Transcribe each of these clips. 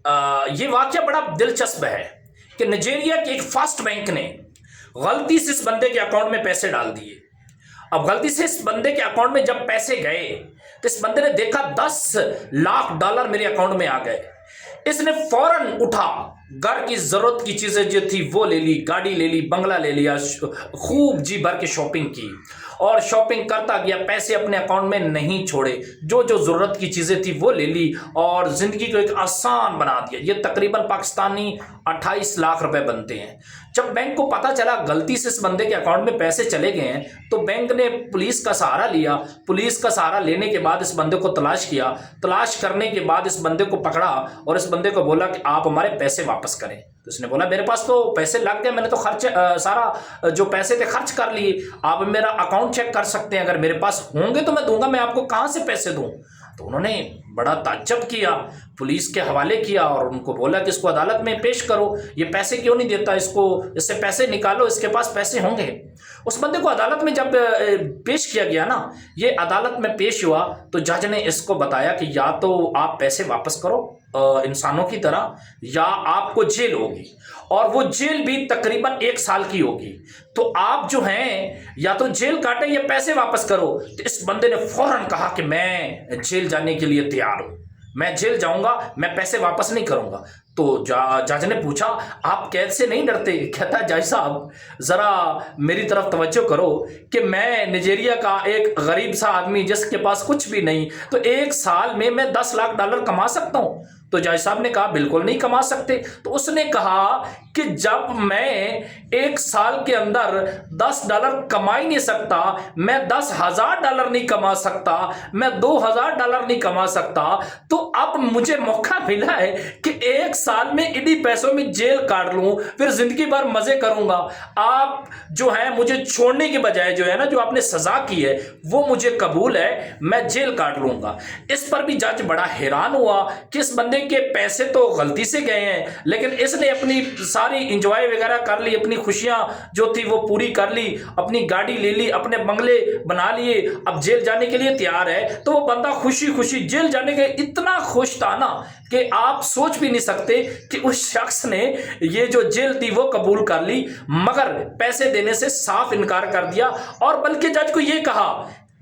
ये वाकया बड़ा दिलचस्प है कि नाइजीरिया के एक फास्ट बैंक ने गलती से इस बंदे के अकाउंट में पैसे डाल दिए। अब गलती से इस बंदे के अकाउंट में जब पैसे गए तो इस बंदे ने देखा 10 लाख डॉलर मेरे अकाउंट में आ गए। इसने फौरन उठा, घर की जरूरत की चीजें जो थी वो ले ली, गाड़ी ले ली, बंगला ले लिया, खूब जी भर के शॉपिंग की और शॉपिंग करता गया। पैसे अपने अकाउंट में नहीं छोड़े, जो जो जरूरत की चीजें थी वो ले ली और जिंदगी को एक आसान बना दिया। ये तकरीबन पाकिस्तानी 28 लाख रुपए बनते हैं। जब बैंक को पता चला गलती से इस बंदे के अकाउंट में पैसे चले गए हैं तो बैंक ने पुलिस का सहारा लिया। पुलिस का सहारा लेने के बाद इस बंदे को तलाश किया। तलाश करने के बाद इस बंदे को पकड़ा और इस बंदे को बोला कि आप हमारे पैसे वापस करें। तो उसने बोला मेरे पास तो पैसे लग गए, मैंने तो खर्च सारा जो पैसे थे खर्च कर लिए। आप मेरा अकाउंट चेक कर सकते हैं, अगर मेरे पास होंगे तो मैं दूंगा, मैं आपको कहाँ से पैसे दूं। तो उन्होंने बड़ा ताज्जुब किया, पुलिस के हवाले किया और उनको बोला कि इसको अदालत में पेश करो, ये पैसे क्यों नहीं देता, इससे पैसे निकालो, इसके पास पैसे होंगे। उस बंदे को अदालत में जब पेश किया गया ना, ये अदालत में पेश हुआ तो जज ने इसको बताया कि या तो आप पैसे वापस करो इंसानों की तरह, या आपको जेल होगी और वो जेल भी तकरीबन 1 साल की होगी। तो आप जो हैं या तो जेल काटें या पैसे वापस करो। तो इस बंदे ने फौरन कहा कि मैं जेल जाने के लिए तैयार हूं, मैं जेल जाऊंगा, मैं पैसे वापस नहीं करूंगा। तो जज ने पूछा आप कैद से नहीं डरते? कहता जज साहब जरा मेरी तरफ तवज्जो करो कि मैं नाइजीरिया का एक गरीब सा आदमी जिसके पास कुछ भी नहीं, तो 1 साल में मैं 10 लाख डॉलर कमा सकता हूं। तो जज साहब ने कहा बिल्कुल नहीं कमा सकते। तो उसने कहा कि जब मैं 1 साल के अंदर 10 डॉलर कमा ही नहीं सकता, मैं 10,000 डॉलर नहीं कमा सकता, मैं 2,000 डॉलर नहीं कमा सकता, तो अब मुझे मौका मिला है कि 1 साल में इन्हीं पैसों में जेल काट लूं, फिर जिंदगी भर मजे करूंगा। आप जो है मुझे छोड़ने के बजाय जो है ना, जो आपने सजा की है वो मुझे कबूल है, मैं जेल काट लूंगा। इस पर भी जज बड़ा हैरान हुआ कि इस बंदे के पैसे तो गलती से गए हैं, लेकिन इसने अपनी सारी इंजॉय वगैरह कर ली, अपनी खुशियां जो थी वो पूरी कर ली, अपनी गाड़ी ले ली, अपने बंगले बना लिए, अब जेल जाने के लिए तैयार है। तो वो बंदा खुशी खुशी जेल जाने के इतना खुश था ना कि आप सोच भी नहीं सकते कि उस शख्स ने ये जो जेल थी वो कबूल कर ली, मगर पैसे देने से साफ इनकार कर दिया। और बल्कि जज को ये कहा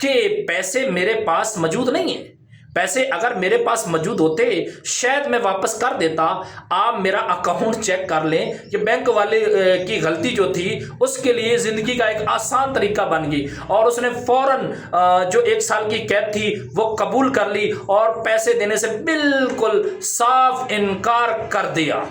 कि पैसे मेरे पास मौजूद नहीं है, पैसे अगर मेरे पास मौजूद होते शायद मैं वापस कर देता। आप मेरा अकाउंट चेक कर लें कि बैंक वाले की गलती जो थी उसके लिए जिंदगी का एक आसान तरीका बन गई। और उसने फौरन जो 1 साल की कैद थी वो कबूल कर ली और पैसे देने से बिल्कुल साफ इनकार कर दिया।